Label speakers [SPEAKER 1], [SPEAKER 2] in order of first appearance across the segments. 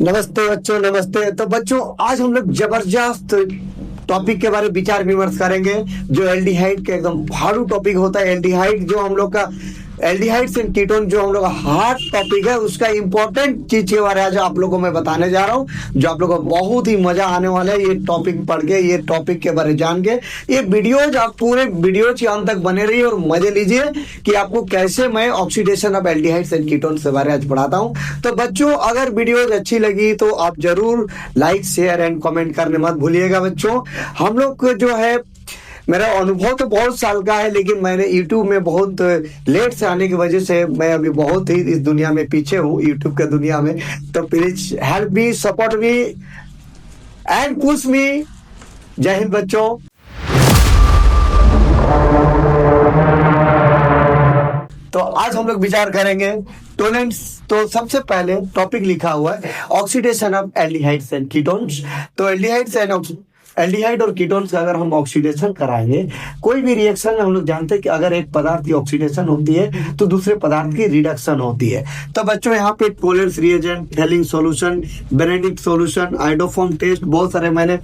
[SPEAKER 1] नमस्ते बच्चों, नमस्ते। तो बच्चों, आज हम लोग जबरदस्त टॉपिक के बारे में विचार विमर्श करेंगे, जो एल्डिहाइड का एकदम भारू टॉपिक होता है। एल्डिहाइड जो हम लोग का एल्डिहाइड्स एंड कीटोन जो हम लोग का हार्ड टॉपिक है, उसका इंपॉर्टेंट चीज के बारे में आज आप लोगों को मैं बताने जा रहा हूँ, जो आप लोगों को बहुत ही मजा आने वाला है ये टॉपिक पढ़ के, ये टॉपिक के बारे में जान के। ये वीडियोज आप पूरे वीडियोज के अंत तक बने रहिए और मजे लीजिए कि आपको कैसे मैं oxidation of aldehydes and ketone के बारे में आज पढ़ाता हूँ। तो बच्चों, अगर वीडियोज अच्छी लगी तो आप जरूर लाइक, शेयर एंड कमेंट करने मत भूलिएगा। बच्चों, हम लोग जो है, मेरा अनुभव तो बहुत साल का है, लेकिन मैंने YouTube में बहुत लेट से आने की वजह से मैं अभी बहुत ही इस दुनिया में पीछे हूँ, YouTube के दुनिया में। तो please help me, support me and push me. जय हिंद बच्चों। तो आज हम लोग विचार करेंगे टोलेंट्स। तो सबसे पहले टॉपिक लिखा हुआ है oxidation of aldehydes and ketones. तो एल्डिहाइड और कीटोन्स का अगर हम ऑक्सीडेशन कराएंगे, कोई भी रिएक्शन में हम लोग जानते हैं कि अगर एक पदार्थ की ऑक्सीडेशन होती है तो दूसरे पदार्थ की रिडक्शन होती है। तो बच्चों, यहाँ पे Tollens reagent, Fehling solution, Benedict solution, iodoform test, बहुत सारे मैंने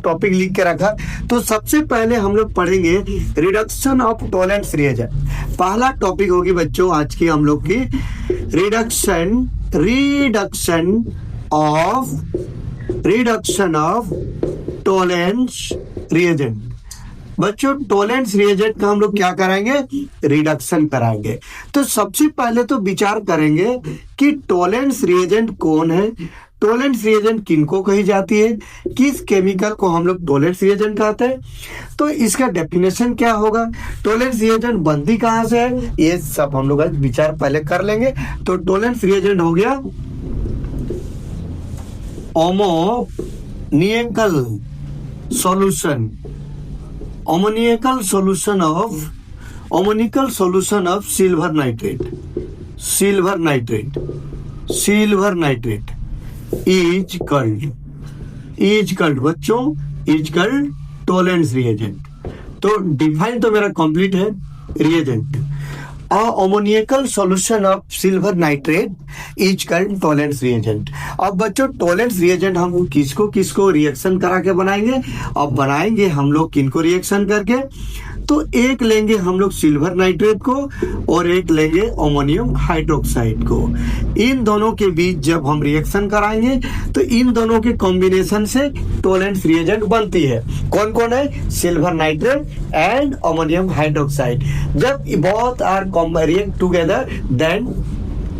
[SPEAKER 1] टॉपिक लिख के रखा। तो सबसे पहले हम लोग पढ़ेंगे रिडक्शन ऑफ टोलेंट्स रिएजेंट। पहला टॉपिक होगी बच्चों आज की हम लोग की रिडक्शन ऑफ टोलेंट्स रिएजेंट। बच्चों, टोलेंट्स रिएजेंट का हम लोग क्या कराएंगे? रिडक्शन कराएंगे। तो सबसे पहले तो विचार करेंगे कि टोलेंट्स रिएजेंट कौन है, टोलेंट्स रिएजेंट किनको कही जाती है, किस केमिकल को हम लोग टोलेंट्स रिएजेंट कहते हैं। तो इसका डेफिनेशन क्या होगा, टोलेंट्स रिएजेंट बनती कहाँ से है, ये सब हम लोग आज विचार पहले कर लेंगे। तो टोलेंट्स रिएजेंट हो गया ammoniacal solution of silver nitrate is called बच्चों, इज कल्ड टोलेंट्स रिएजेंट। तो डिफाइन तो मेरा कंप्लीट है। Reagent ammoniacal solution of silver nitrate is called Tollens reagent. अब बच्चों, टोलेंट्स रिएजेंट हम किसको रिएक्शन करा के बनाएंगे? अब बनाएंगे हम लोग किनको रिएक्शन करके? तो एक लेंगे हम लोग सिल्वर नाइट्रेट को और एक लेंगे अमोनियम हाइड्रोक्साइड को। इन दोनों के बीच जब हम रिएक्शन कराएंगे तो इन दोनों के कॉम्बिनेशन से टोलेंट्स रिएजेंट बनती है। कौन कौन है? Silver nitrate and ammonium hydroxide. जब both are react together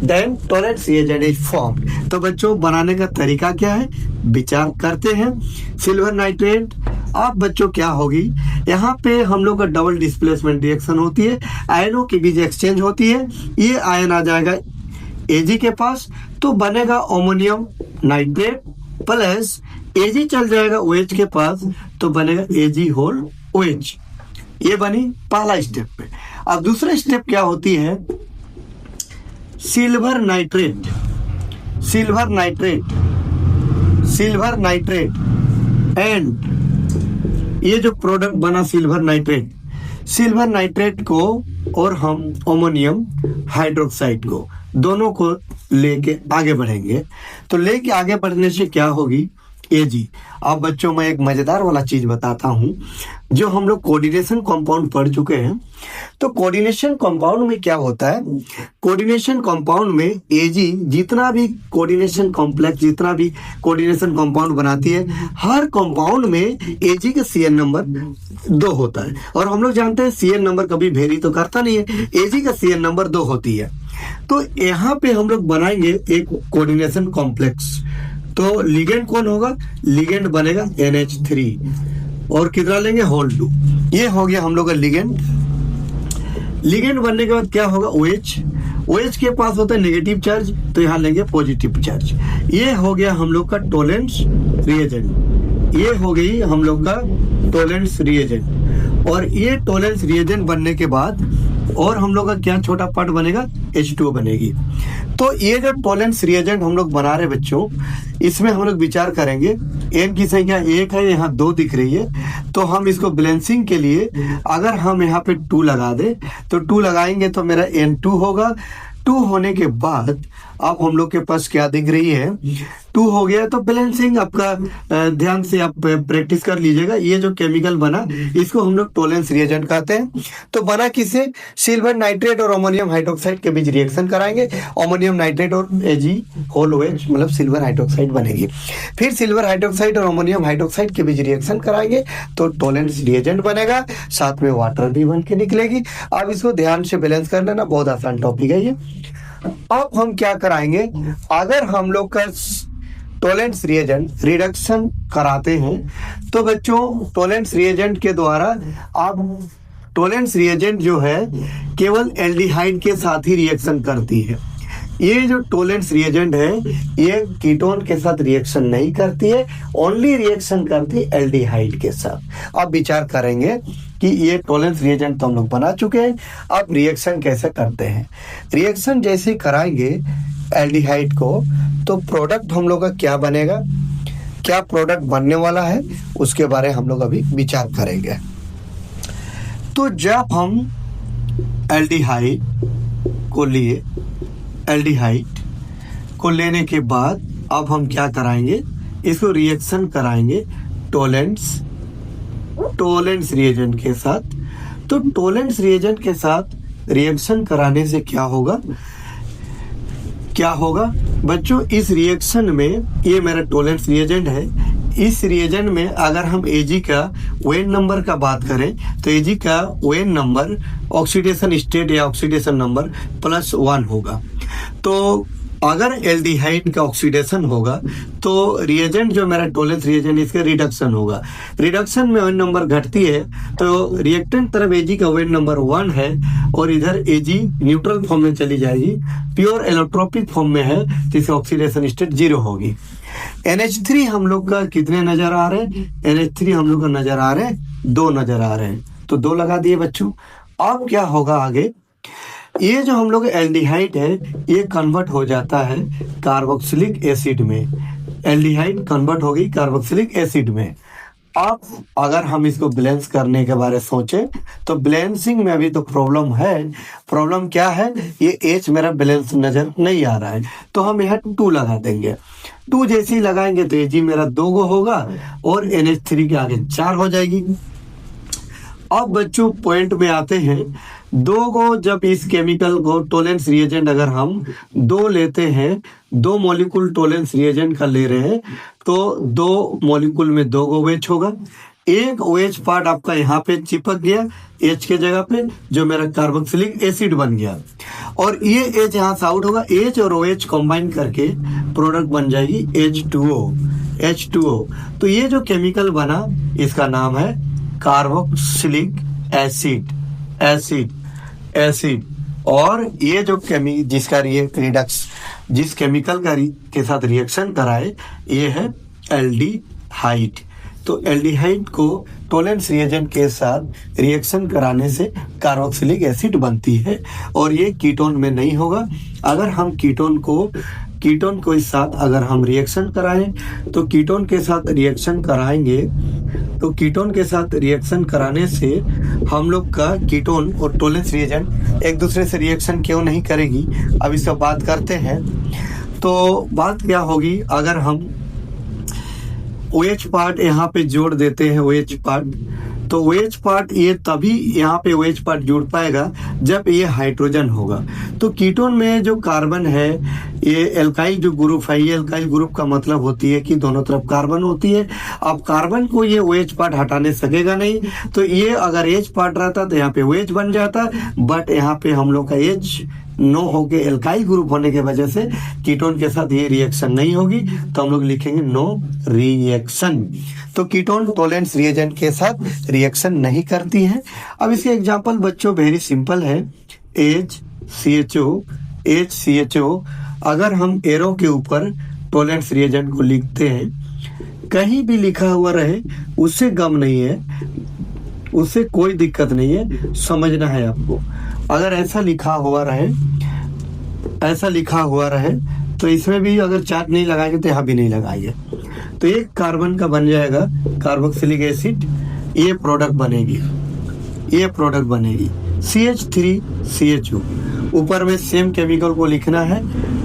[SPEAKER 1] then Tollens reagent is formed. तो बच्चों, बनाने का तरीका क्या है, विचार करते हैं। सिल्वर नाइट्रेट, अब बच्चों क्या होगी, यहाँ पे हम लोग का डबल डिस्प्लेसमेंट रिएक्शन होती है, आयनों के बीच एक्सचेंज होती है। ये आयन आ जाएगा Ag के पास, तो बनेगा अमोनियम नाइट्रेट प्लस Ag चल जाएगा OH के पास, तो बनेगा Ag होल OH। ये बनी पहला स्टेप पे। अब दूसरा स्टेप क्या होती है, सिल्वर नाइट्रेट एंड ये जो प्रोडक्ट बना सिल्वर नाइट्रेट को और हम अमोनियम हाइड्रोक्साइड को, दोनों को लेके आगे बढ़ेंगे। तो लेके आगे बढ़ने से क्या होगी, Ag। अब बच्चों, मैं एक मजेदार वाला चीज बताता हूं, जो हम लोग कोऑर्डिनेशन कंपाउंड पढ़ चुके हैं। तो कोऑर्डिनेशन कंपाउंड में क्या होता है, कोऑर्डिनेशन कंपाउंड में Ag जितना भी कोऑर्डिनेशन कॉम्प्लेक्स, जितना भी कोऑर्डिनेशन कंपाउंड बनाती है, हर कंपाउंड में Ag का CN नंबर 2 होता है। और हम लोग जानते हैं CN नंबर कभी वेरी तो करता नहीं है, Ag का CN नंबर 2 होती है। तो यहाँ पे हम लोग बनाएंगे एक कोऑर्डिनेशन कॉम्प्लेक्स। तो लिगेंड कौन होगा, लिगेंड बनेगा NH3 और कितना लेंगे, होल 2। ये हो गया हम लोग का लिगेंड बनने के बाद क्या होगा, OH के पास होता है नेगेटिव चार्ज, तो यहाँ लेंगे पॉजिटिव चार्ज। ये हो गया हम लोग का टोलेंट्स रिएजेंट। ये हो गई हम लोग का टोलेंट्स रिएजेंट। और ये टोलेंट्स रिएजेंट बनने के बाद और हम लोग का क्या छोटा पार्ट बनेगा, H2O बनेगी। तो ये जो टोलेंट्स रिएजेंट हम लोग बना रहे बच्चों, इसमें हम लोग विचार करेंगे, N की संख्या 1 है, यहाँ 2 दिख रही है, तो हम इसको बैलेंसिंग के लिए अगर हम यहाँ पे 2 लगा दे, तो 2 लगाएंगे तो मेरा N2 होगा। 2 होने के बाद अब हम लोग के पास क्या दिख रही है, 2 हो गया। तो बैलेंसिंग आपका ध्यान से आप प्रैक्टिस कर लीजिएगा। ये जो केमिकल बना इसको हम लोग टोलेंस रिएजेंट कहते हैं। तो बना किसे, सिल्वर नाइट्रेट और अमोनियम हाइड्रोक्साइड के बीच रिएक्शन कराएंगे, अमोनियम नाइट्रेट और AgOH मतलब सिल्वर हाइड्रोक्साइड बनेगी। फिर सिल्वर हाइड्रोक्साइड और अमोनियम हाइड्रोक्साइड के बीच रिएक्शन कराएंगे तो टोलेंस रिएजेंट बनेगा, साथ में वाटर भी बन के निकलेगी। अब इसको ध्यान से बैलेंस कर लेना, बहुत आसान टॉपिक है ये। अब हम क्या कराएंगे, अगर हम लोग का टोलेंस रिएजेंट रिडक्शन कराते हैं तो बच्चों टोलेंस रिएजेंट के द्वारा आप टोलेंस रिएजेंट जो है केवल एल्डिहाइड के साथ ही रिएक्शन करती है। ये जो टोलेंस रिएजेंट है ये कीटोन के साथ रिएक्शन नहीं करती है, ओनली रिएक्शन करती है एल्डिहाइड के साथ। अब विचार करेंगे कि ये टोलेंस रिएजेंट तो हम लोग बना चुके हैं, अब रिएक्शन कैसे करते हैं। रिएक्शन जैसे कराएंगे एल्डिहाइड को तो प्रोडक्ट हम लोग का क्या बनेगा, क्या प्रोडक्ट बनने वाला है उसके बारे हम लोग अभी विचार करेंगे। तो जब हम एल्डिहाइड को लेने के बाद अब हम क्या कराएंगे, इसको रिएक्शन कराएंगे टोलेंस रिएजेंट के साथ। तो टोलेंस रिएजेंट के साथ रिएक्शन कराने से क्या होगा बच्चों, इस रिएक्शन में ये मेरा टोलेंस रिएजेंट है। इस रिएजेंट में अगर हम Ag का वेन नंबर का बात करें तो Ag का वेन नंबर ऑक्सीडेशन स्टेट या ऑक्सीडेशन नंबर +1 होगा। तो अगर एल्डिहाइड का ऑक्सीडेशन होगा तो रिएजेंट जो मेरा टोलेंस रिएजेंट इसका रिडक्शन होगा। रिडक्शन में वेन नंबर घटती है तो रिएक्टेंट तरफ Ag का वेन नंबर 1 है और इधर Ag न्यूट्रल फॉर्म में चली जाएगी, प्योर एलोट्रोपिक फॉर्म में है जिसकी ऑक्सीडेशन स्टेट 0 होगी। NH3 हम लोग का कितने नजर आ रहे हैं, NH3 हम लोग का नजर आ रहे हैं 2 नजर आ रहे हैं, तो 2 लगा दिए बच्चों। अब क्या होगा आगे, ये जो हम लोग एल्डिहाइड है ये कन्वर्ट हो जाता है कार्बोक्सिलिक एसिड में, एल्डिहाइड कन्वर्ट होगी कार्बोक्सिलिक एसिड में। अब अगर हम इसको बैलेंस करने के बारे में सोचें तो बैलेंसिंग में अभी तो प्रॉब्लम है। प्रॉब्लम क्या है, ये H मेरा बैलेंस नजर नहीं आ रहा है तो हम यहाँ 2 लगा देंगे। 2 जैसे ही लगाएंगे तो Ag मेरा 2 गो होगा और NH3 के आगे 4 हो जाएगी। अब बच्चों पॉइंट में आते हैं, 2 को जब इस केमिकल को टोलेंस रिएजेंट अगर हम 2 लेते हैं, 2 मॉलिक्यूल टोलेंस रिएजेंट का ले रहे हैं तो 2 मॉलिक्यूल में 2 गो OH होगा। एक OH पार्ट आपका यहाँ पे चिपक गया H के जगह पे जो मेरा कार्बोक्सिलिक एसिड बन गया और ये H यहाँ से आउट होगा, H और OH कंबाइन करके प्रोडक्ट बन जाएगी H2O। तो ये जो केमिकल बना इसका नाम है कार्बोक्सिलिक एसिड। और ये जो जिसका जिस केमिकल का के साथ रिएक्शन कराए ये है एल्डिहाइड। तो एल्डिहाइड को टोलेंस रिएजेंट के साथ रिएक्शन कराने से कार्बोक्सिलिक एसिड बनती है और ये कीटोन में नहीं होगा। अगर हम कीटोन को इस साथ अगर हम रिएक्शन कराएं तो कीटोन के साथ रिएक्शन कराएंगे तो कीटोन के साथ रिएक्शन कराने से हम लोग का कीटोन और टोलेंस रिएजेंट एक दूसरे से रिएक्शन क्यों नहीं करेगी, अब इसका बात करते हैं। तो बात क्या होगी, अगर हम OH पार्ट यहाँ पे जोड़ देते हैं OH पार्ट, तो OH पार्ट ये तभी यहाँ पे OH पार्ट जुड़ पाएगा जब ये हाइड्रोजन होगा। तो कीटोन में जो कार्बन है ये एल्काइल जो ग्रुप है, ये एल्काइल ग्रुप का मतलब होती है कि दोनों तरफ कार्बन होती है। अब कार्बन को ये OH पार्ट हटाने सकेगा नहीं, तो ये अगर H पार्ट रहता तो यहाँ पे OH बन जाता, बट यहाँ पे हम लोग का H नो होके एल्काइल ग्रुप होने के वजह से कीटोन के साथ ये रिएक्शन नहीं होगी, तो हम लोग लिखेंगे नो रिएक्शन। तो कीटोन टोलेंस रिएजेंट के साथ रिएक्शन नहीं करती है। अब इसके एग्जांपल बच्चों वेरी सिंपल है, HCHO। अगर हम एरो के ऊपर टोलेंस रिएजेंट को लिखते हैं, कहीं भी लिखा हुआ रहे उससे गम नहीं है, उससे कोई दिक्कत नहीं है, समझना है आपको। अगर ऐसा लिखा हुआ रहे तो इसमें भी अगर चार्ट नहीं लगाएंगे तो यहाँ भी नहीं लगाएंगे, तो एक कार्बन का बन जाएगा कार्बोक्सिलिक एसिड, ये प्रोडक्ट बनेगी CH3CHO। ऊपर में सेम केमिकल को लिखना है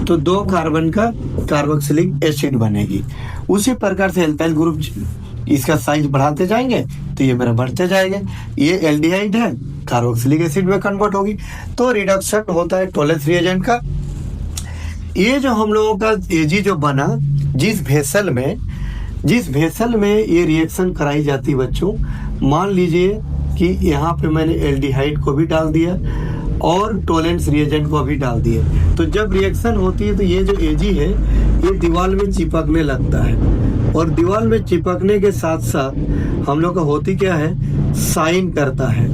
[SPEAKER 1] तो 2 कार्बन का कार्बोक्सिलिक एसिड बनेगी। उसी प्रकार से एल्काइल ग्रुप इसका साइज बढ़ाते जाएंगे तो ये मेरा बढ़ते जाएगा। ये एल्डिहाइड है, कार्बोक्सिलिक एसिड में कन्वर्ट होगी। तो रिडक्शन होता है टोलेंस रिएजेंट का। ये जो हम लोगों का एजी जो बना, जिस वेसल में ये रिएक्शन कराई जाती बच्चों, मान लीजिए कि यहाँ पे मैंने एल्डिहाइड को भी डाल दिया और टोलेंस रिएजेंट को भी डाल दिया। तो जब रिएक्शन होती है तो ये जो एजी है ये दीवार में चिपकने लगता है, और दीवार में चिपकने के साथ साथ हम लोग का होती क्या है, साइन करता है।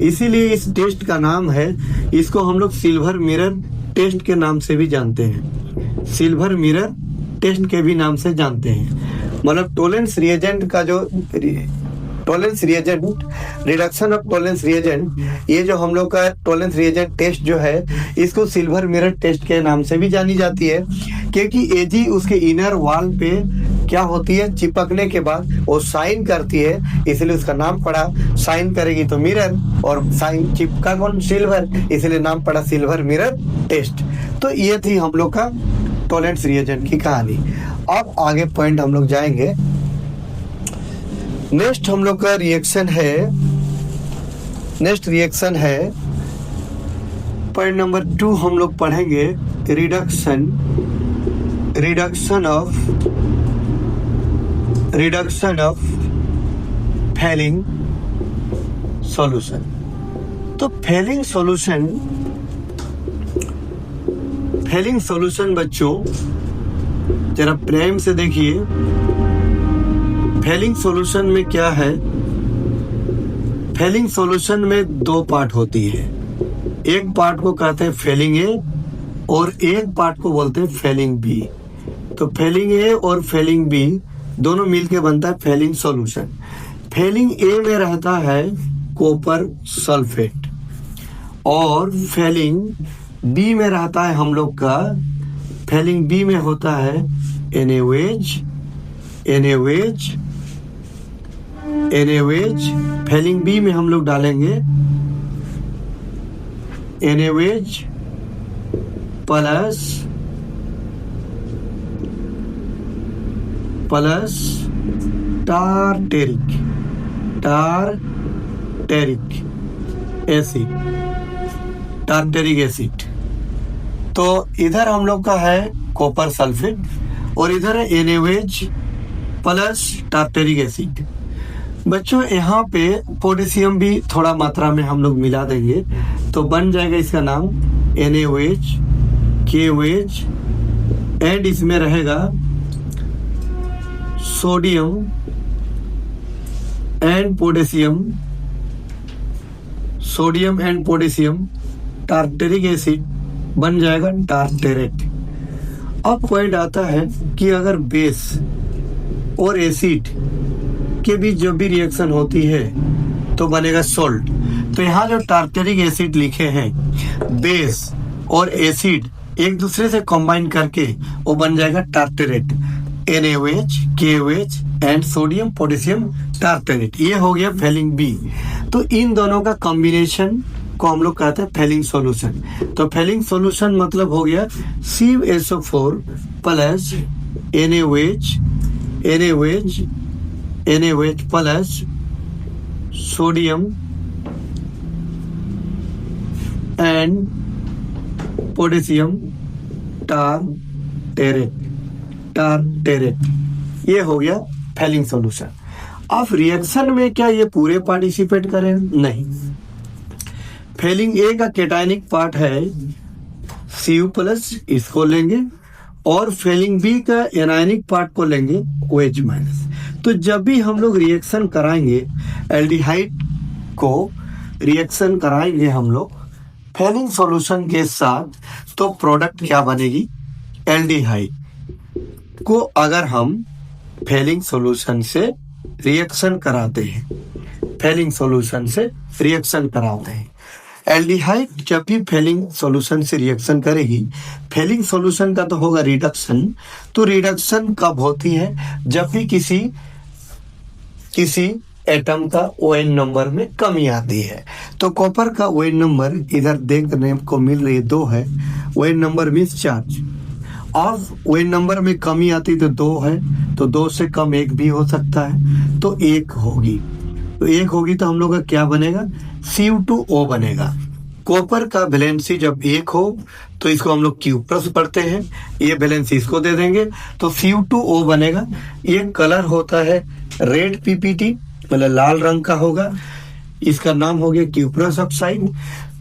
[SPEAKER 1] इसीलिए इस टेस्ट का नाम है, इसको हम लोग सिल्वर मिरर टेस्ट के नाम से भी जानते हैं, सिल्वर मिरर टेस्ट के भी नाम से जानते हैं। मतलब टोलेंस रिएजेंट का जो Tollens reagent, reduction of Tollens reagent, ये जो हम लोग का टोलेंस रिएजेंट टेस्ट जो है इसको सिल्वर मिरर टेस्ट के नाम से भी जानी जाती है, क्योंकि एजी उसके इनर वॉल पे क्या होती है, चिपकने के बाद वो साइन करती है, इसलिए उसका नाम पड़ा। साइन करेगी तो मिरर, और साइन चिपका कौन, सिल्वर, इसलिए नाम पड़ा सिल्वर मिरर टेस्ट। तो ये थी हम लोग का टोलेंस रिएजेंट की कहानी। अब आगे पॉइंट हम लोग जाएंगे। नेक्स्ट हम लोग का रिएक्शन है पॉइंट नंबर 2 हम लोग पढ़ेंगे, रिडक्शन ऑफ फेलिंग सॉल्यूशन। तो फेलिंग सॉल्यूशन बच्चों जरा प्रेम से देखिए। फेलिंग सॉल्यूशन में क्या है, फेलिंग सॉल्यूशन में 2 पार्ट होती है। एक पार्ट को कहते हैं फेलिंग ए और एक पार्ट को बोलते हैं फेलिंग बी। तो फेलिंग ए और फेलिंग बी दोनों मिलके बनता है फेलिंग सॉल्यूशन। फेलिंग ए में रहता है कॉपर सल्फेट और फेलिंग बी में रहता है हम लोग का, फेलिंग बी में होता है NaOH। फेलिंग बी में हम लोग डालेंगे NaOH प्लस टार्टेरिक एसिड। तो इधर हम लोग का है कॉपर सल्फेट और इधर है NaOH प्लस टार्टेरिक एसिड। बच्चों यहाँ पे पोटेशियम भी थोड़ा मात्रा में हम लोग मिला देंगे तो बन जाएगा इसका नाम NaOH, KOH एंड इसमें रहेगा sodium and potassium, tartaric acid बन जाएगा टार्टेरेट। अब पॉइंट आता है कि अगर बेस और एसिड के बीच जो भी रिएक्शन होती है तो बनेगा सोल्ट। तो यहाँ जो टार्टेरिक एसिड लिखे हैं, बेस और एसिड एक दूसरे से कंबाइन करके वो बन जाएगा tartrate, NaOH, KOH and sodium potassium tartrate. ये हो गया फेलिंग बी। तो इन दोनों का कॉम्बिनेशन को हम लोग कहते हैं फेलिंग सॉल्यूशन। तो फेलिंग सॉल्यूशन मतलब हो गया CuSO4 plus NaOH plus sodium and potassium tartrate. ये हो गया फेलिंग सॉल्यूशन। अब रिएक्शन में क्या ये पूरे पार्टिसिपेट करें? नहीं। फेलिंग ए का कैटायनिक पार्ट है Cu प्लस, इसको लेंगे, और फेलिंग बी का एनायनिक पार्ट को लेंगे OH माइनस। तो जब भी हम लोग रिएक्शन कराएंगे एल्डिहाइड को रिएक्शन कराएंगे हम लोग फेलिंग सॉल्यूशन के साथ, तो प्रोडक्ट क्या बनेगी? एल्डिहाइड को अगर हम फेलिंग सॉल्यूशन से रिएक्शन कराते हैं, एल्डिहाइड जब भी फेलिंग सॉल्यूशन से रिएक्शन करेगी, फेलिंग सॉल्यूशन का तो होगा रिडक्शन। तो रिडक्शन कब होती है? जब भी किसी एटम का ON नंबर में कमी आती है। तो कॉपर का ON नंबर इधर देखने को मिल रही है 2 है, ON नंबर मीन्स चार्ज, अब वेन नंबर में कमी आती तो 2 है, तो 2 से कम 1 भी हो सकता है, तो 1 होगी। तो 1 होगी तो हम लोग का क्या बनेगा, Cu2O बनेगा। कॉपर का वैलेंसी जब 1 हो तो इसको हम लोग Q प्लस पढ़ते हैं, ये वैलेंसी इसको दे देंगे तो Cu2O बनेगा। ये कलर होता है रेड PPT, मतलब लाल रंग का होगा, इसका नाम हो गया क्यूप्रस ऑक्साइड।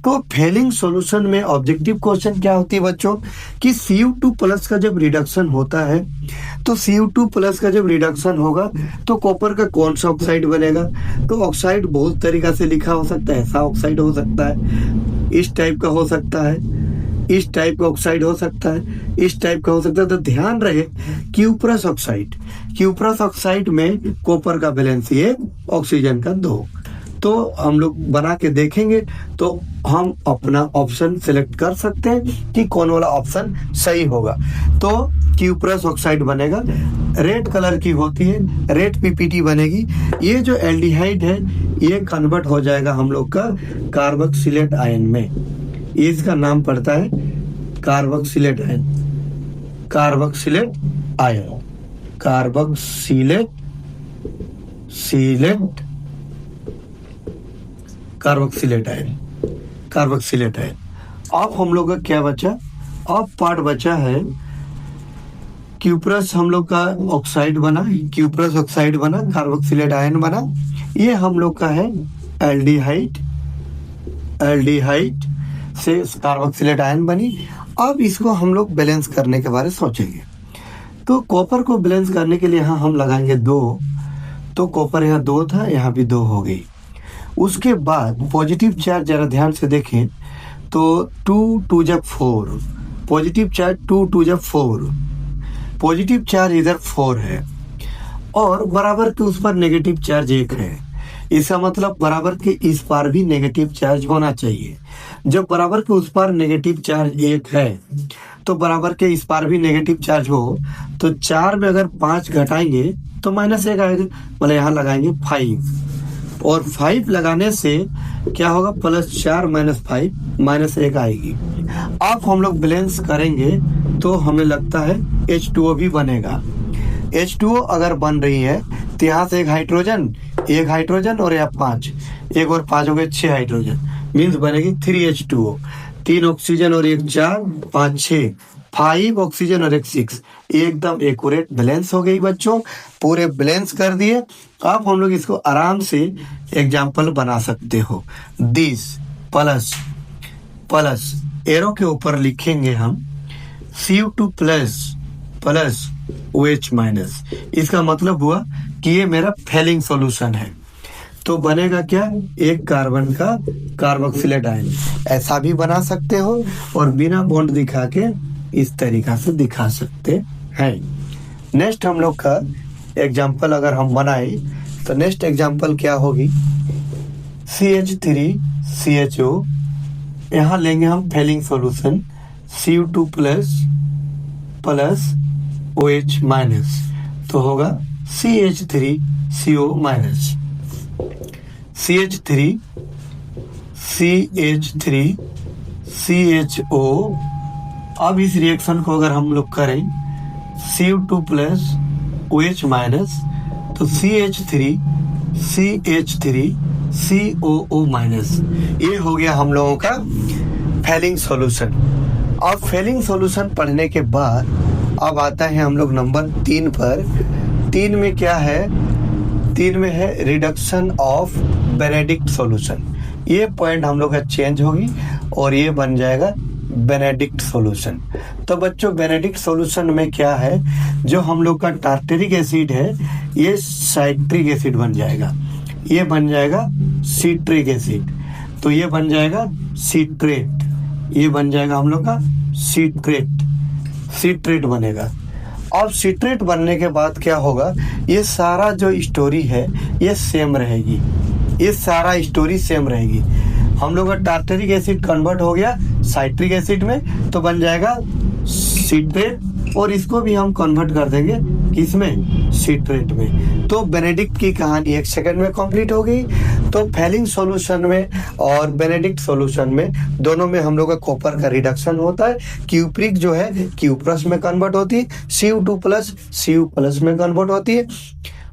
[SPEAKER 1] तो फेलिंग सॉल्यूशन में ऑब्जेक्टिव क्वेश्चन क्या होती है बच्चों कि Cu2 प्लस का जब रिडक्शन होता है, तो Cu2 प्लस का जब रिडक्शन होगा तो कॉपर का कौन सा ऑक्साइड बनेगा। तो ऑक्साइड बहुत तरीका से लिखा हो सकता है, ऐसा ऑक्साइड हो सकता है, इस टाइप का हो सकता है, इस टाइप का ऑक्साइड हो सकता है, इस टाइप का हो सकता है। तो ध्यान रहे क्यूप्रस ऑक्साइड, क्यूप्रस ऑक्साइड में कॉपर का वैलेंसी 1, ऑक्सीजन का 2। तो हम लोग बना के देखेंगे तो हम अपना ऑप्शन सिलेक्ट कर सकते हैं कि कौन वाला ऑप्शन सही होगा। तो क्यूप्रस ऑक्साइड बनेगा, रेड कलर की होती है, रेड PPT बनेगी। ये जो एल्डिहाइड है ये कन्वर्ट हो जाएगा हम लोग का कार्बोक्सिलेट आयन में, इसका नाम पड़ता है carboxylate ion, carboxylate ion, carboxylate carboxylate ion, carboxylate ion. अब हम लोग का क्या बचा, अब पार्ट बचा है क्यूप्रस, हम लोग का ऑक्साइड बना, क्यूप्रस ऑक्साइड बना, कार्बोक्सिलेट आयन बना, ये हम लोग का है एल्डिहाइड, एल्डिहाइड से कार्बोक्सिलेट आयन बनी। अब इसको हम लोग बैलेंस करने के बारे में सोचेंगे। तो कॉपर को बैलेंस करने के लिए यहाँ हम लगाएंगे 2, तो कॉपर यहाँ 2 था, यहाँ भी 2 हो गई। उसके बाद पॉजिटिव चार्ज जरा ध्यान से देखें तो 2 2 जब 4, पॉजिटिव चार्ज 2 2 जब 4, पॉजिटिव चार्ज इधर 4 है और बराबर के उस पर नेगेटिव चार्ज 1 है। इसका मतलब बराबर के इस पार भी नेगेटिव चार्ज होना चाहिए। जब बराबर के उस पार नेगेटिव चार्ज 1 है तो बराबर के इस पार भी नेगेटिव चार्ज हो, तो 4 में अगर 5 घटाएंगे तो -1 आएगा, मतलब यहाँ लगाएंगे 5, और 5 लगाने से क्या होगा, +4 -5 -1 आएगी। अब हम लोग बैलेंस करेंगे तो हमें लगता है H2O भी बनेगा। H2O अगर बन रही है तो यहाँ से एक हाइड्रोजन और यहाँ 5, 1 और 5 हो गए 6 हाइड्रोजन, मीन्स बनेगी 3H2O, 3 ऑक्सीजन और 1 4, 5 6, 5 ऑक्सीजन और 1 6, एकदम एक्यूरेट बैलेंस हो गई बच्चों, पूरे बैलेंस कर दिए। अब हम लोग इसको आराम से एग्जाम्पल बना सकते हो। दिस प्लस एरो के ऊपर लिखेंगे हम Cu2 प्लस OH माइनस, इसका मतलब हुआ कि ये मेरा फेलिंग सॉल्यूशन है। तो बनेगा क्या, एक कार्बन का कार्बोक्सिलेट आयन, ऐसा भी बना सकते हो और बिना बॉन्ड दिखा के इस तरीका से दिखा सकते हैं। नेक्स्ट हम लोग का एग्जाम्पल अगर हम बनाए तो नेक्स्ट एग्जाम्पल क्या होगी, CH3CHO, यहाँ लेंगे हम Fehling solution Cu2 plus OH minus, तो होगा CH3CO माइनस, CH3CHO। अब इस रिएक्शन को अगर हम लोग करें Cu2 प्लस OH माइनस, तो CH3CH3COO माइनस, ये हो गया हम लोगों का फेलिंग सॉल्यूशन। अब फेलिंग सॉल्यूशन पढ़ने के बाद अब आता है हम लोग नंबर 3 पर। 3 में क्या है, 3 में है रिडक्शन ऑफ बेनेडिक्ट सॉल्यूशन। ये पॉइंट हम लोग का चेंज होगी और ये बन जाएगा बेनेडिक्ट सॉल्यूशन। तो बच्चों बेनेडिक्ट सॉल्यूशन में क्या है, जो हम लोग का टार्टरिक एसिड है ये साइट्रिक एसिड बन जाएगा, ये बन जाएगा सिट्रिक एसिड, तो ये बन जाएगा सिट्रेट, ये बन जाएगा हम लोग का सिट्रेट बनेगा। अब सिट्रेट बनने के बाद क्या होगा, ये सारा जो स्टोरी है ये सेम रहेगी, ये सारा स्टोरी सेम रहेगी। हम लोग का टार्टरिक एसिड कन्वर्ट हो गया साइट्रिक एसिड में, तो बन जाएगा सिट्रेट, और इसको भी हम कन्वर्ट कर देंगे किसमें, सिट्रेट में। तो बेनेडिक्ट की कहानी 1 सेकंड में कंप्लीट हो गई। तो फेलिंग सॉल्यूशन में और बेनेडिक्ट सॉल्यूशन में दोनों में हम लोग का कॉपर का रिडक्शन होता है। क्यूप्रिक जो है क्यूप्रस में कन्वर्ट होती है, Cu2 प्लस Cu+ में कन्वर्ट होती है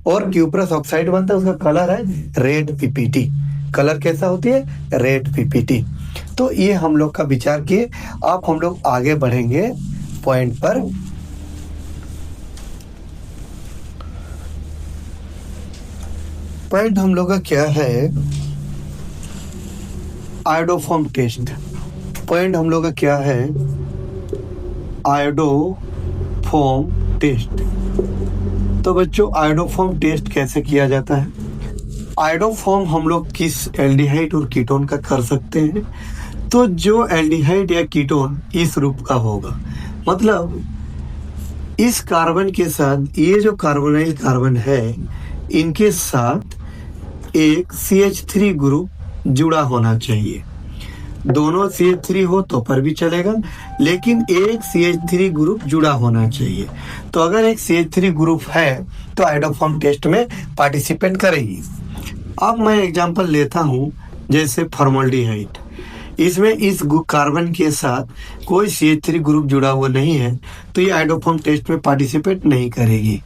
[SPEAKER 1] और क्यूप्रस ऑक्साइड बनता है। उसका कलर है रेड PPT। कलर कैसा होती है, रेड PPT। तो ये हम लोग का विचार किए। अब हम लोग आगे बढ़ेंगे पॉइंट पर। पॉइंट हम लोग का क्या है, आयोडोफॉर्म टेस्ट। पॉइंट हम लोग का क्या है, आयोडोफॉर्म टेस्ट। तो बच्चों आयोडोफॉर्म टेस्ट कैसे किया जाता है। आयोडोफॉर्म हम लोग किस एल्डिहाइड और कीटोन का कर सकते हैं। तो जो एल्डिहाइड या कीटोन इस रूप का होगा, मतलब इस कार्बन के साथ ये जो कार्बोनाइल कार्बन है इनके साथ एक CH3 ग्रुप जुड़ा होना चाहिए। दोनों CH3 हो तो पर भी चलेगा, लेकिन एक CH3 ग्रुप जुड़ा होना चाहिए। तो अगर एक CH3 ग्रुप है तो आयोडोफॉर्म टेस्ट में पार्टिसिपेट करेगी। अब मैं एग्जांपल लेता हूं, जैसे फॉर्मल्डिहाइड। इसमें इस कार्बन के साथ कोई CH3 ग्रुप जुड़ा हुआ नहीं है, तो ये आयोडोफॉर्म टेस्ट में पार्टिसिपेट नहीं करेगी।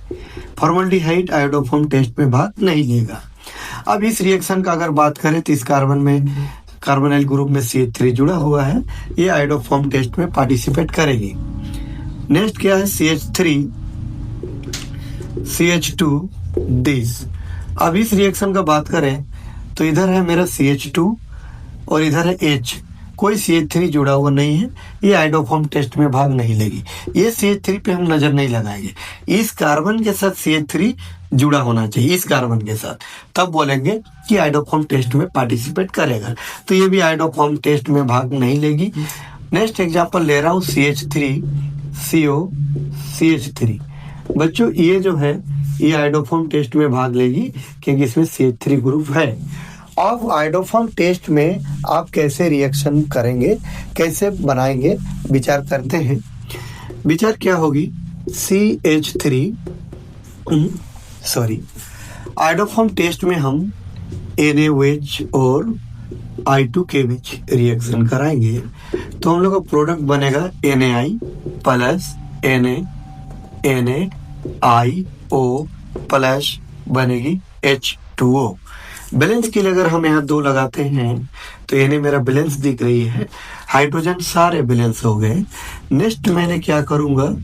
[SPEAKER 1] फॉर्मल्डिहाइड आयोडोफॉर्म टेस्ट में भाग नहीं लेगा। अब इस रिएक्शन का अगर बात करें तो इस कार्बन में कार्बोनाइल ग्रुप में CH3 जुड़ा हुआ है, ये आयोडोफॉर्म टेस्ट में पार्टिसिपेट करेगी। नेक्स्ट क्या है, CH3 CH2 दिस। अब इस रिएक्शन का बात करें तो इधर है मेरा CH2 और इधर है H। कोई CH3 जुड़ा हुआ नहीं है, ये आयोडोफॉर्म टेस्ट में भाग नहीं लेगी। ये CH3 पे हम नजर नहीं लगाएंगे। इस कार्बन के साथ CH3 जुड़ा होना चाहिए, इस कार्बन के साथ, तब बोलेंगे कि आयोडोफॉर्म टेस्ट में पार्टिसिपेट करेगा। तो ये भी आयोडोफॉर्म टेस्ट में भाग नहीं लेगी। नेक्स्ट एग्जांपल ले रहा हूँ CH3 CO CH3। बच्चों ये जो है ये आयोडोफॉर्म टेस्ट में भाग लेगी क्योंकि इसमें CH3 ग्रुप है। अब आयोडोफॉर्म टेस्ट में आप कैसे रिएक्शन करेंगे, कैसे बनाएंगे, विचार करते हैं। विचार क्या होगी, आयोडोफॉर्म टेस्ट में हम NaOH और I2KH रिएक्शन कराएंगे तो हम लोग का प्रोडक्ट बनेगा NaI प्लस NaIO प्लस बनेगी H2O। बैलेंस के लिए अगर हम यहाँ 2 लगाते हैं तो Na मेरा बैलेंस दिख रही है, हाइड्रोजन सारे बैलेंस हो गए। नेक्स्ट मैंने क्या करूँगा,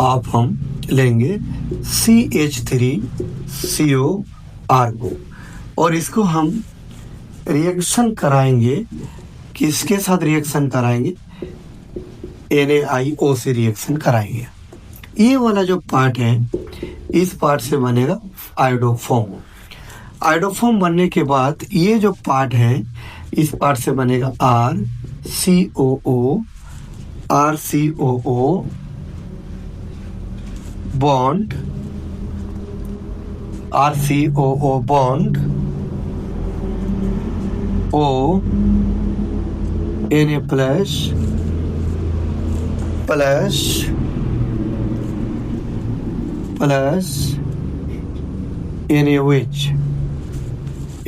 [SPEAKER 1] आप हम लेंगे CH3CO आर्गो और इसको हम रिएक्शन कराएंगे। किसके साथ रिएक्शन कराएंगे, NaIO से रिएक्शन कराएंगे। ये वाला जो पार्ट है इस पार्ट से बनेगा आयोडोफॉर्म। आयोडोफॉर्म बनने के बाद ये जो पार्ट है इस पार्ट से बनेगा RCOO bond O Na plus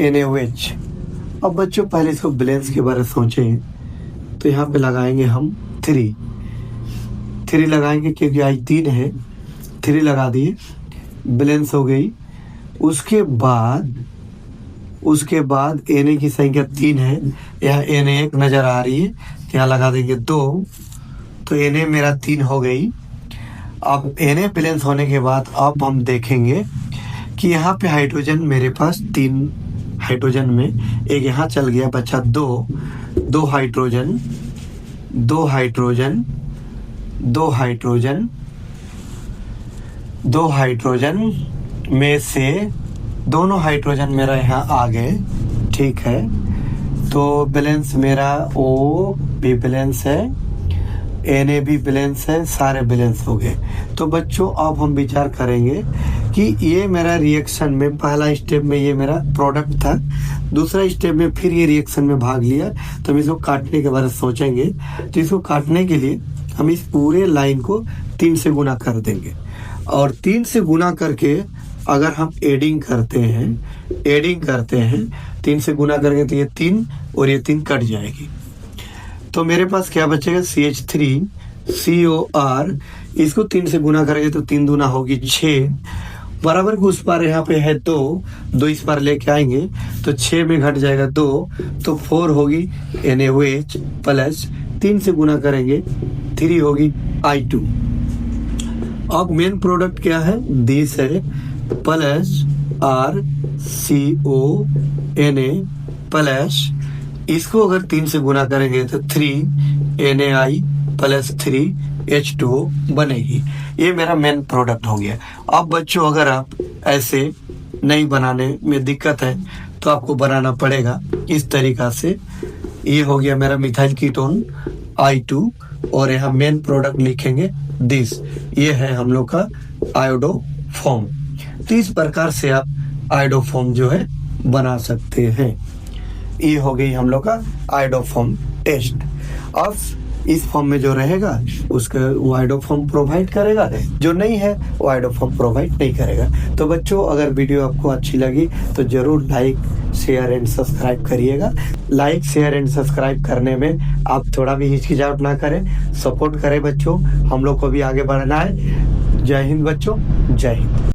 [SPEAKER 1] NaOH। अब बच्चों पहले इसको बैलेंस के बारे में सोचें तो यहाँ पे लगाएंगे हम 3 लगाएंगे क्योंकि I 3 है, 3 लगा दिए, बैलेंस हो गई। उसके बाद Na की संख्या 3 है, यहाँ Na1 नजर आ रही है, यहाँ लगा देंगे 2, तो Na मेरा 3 हो गई। अब Na बैलेंस होने के बाद अब हम देखेंगे कि यहाँ पे हाइड्रोजन मेरे पास 3 हाइड्रोजन में एक यहाँ चल गया, बचा 2 हाइड्रोजन में से दोनों हाइड्रोजन मेरा यहाँ आ गए, ठीक है। तो बैलेंस मेरा O भी बैलेंस है, Na भी बैलेंस है, सारे बैलेंस हो गए। तो बच्चों अब हम विचार करेंगे कि ये मेरा रिएक्शन में पहला स्टेप में ये मेरा प्रोडक्ट था, दूसरा स्टेप में फिर ये रिएक्शन में भाग लिया, तो हम इसको काटने के बारे में सोचेंगे। तो इसको काटने के लिए हम इस पूरे लाइन को 3 से गुना कर देंगे और 3 से गुना करके अगर हम एडिंग करते हैं 3 से गुना करके तो ये 3 और ये 3 कट जाएगी। तो मेरे पास क्या बचेगा, CH3COR, इसको 3 से गुना करेंगे तो 3 दूना होगी 6, बराबर को उस पार यहाँ पे है 2 इस पार लेके आएंगे तो 6 में घट जाएगा 2, तो 4 होगी NaOH प्लस 3 से गुना करेंगे 3 होगी I2। अब मेन प्रोडक्ट क्या है, दिस है प्लस RCONA प्लस इसको अगर 3 से गुना करेंगे तो 3NaI प्लस 3H2O बनेगी। ये मेरा मेन प्रोडक्ट हो गया। अब बच्चों अगर आप ऐसे नहीं बनाने में दिक्कत है तो आपको बनाना पड़ेगा इस तरीका से। ये हो गया मेरा मिथाइल कीटोन I2 और यहाँ मेन प्रोडक्ट लिखेंगे दिस, ये है हम लोग का आयोडोफॉर्म। तो इस प्रकार से आप आयोडोफॉर्म जो है बना सकते हैं। ये हो गई हम लोग का आयोडोफॉर्म टेस्ट। अब इस फॉर्म में जो रहेगा उसका वो आयोडोफॉर्म प्रोवाइड करेगा, जो नहीं है वो आयोडोफॉर्म प्रोवाइड नहीं करेगा। तो बच्चों अगर वीडियो आपको अच्छी लगी तो जरूर लाइक शेयर एंड सब्सक्राइब करिएगा। लाइक शेयर एंड सब्सक्राइब करने में आप थोड़ा भी हिचकिचाहट ना करें, सपोर्ट करें बच्चों, हम लोग को भी आगे बढ़ना है। जय हिंद बच्चों, जय हिंद।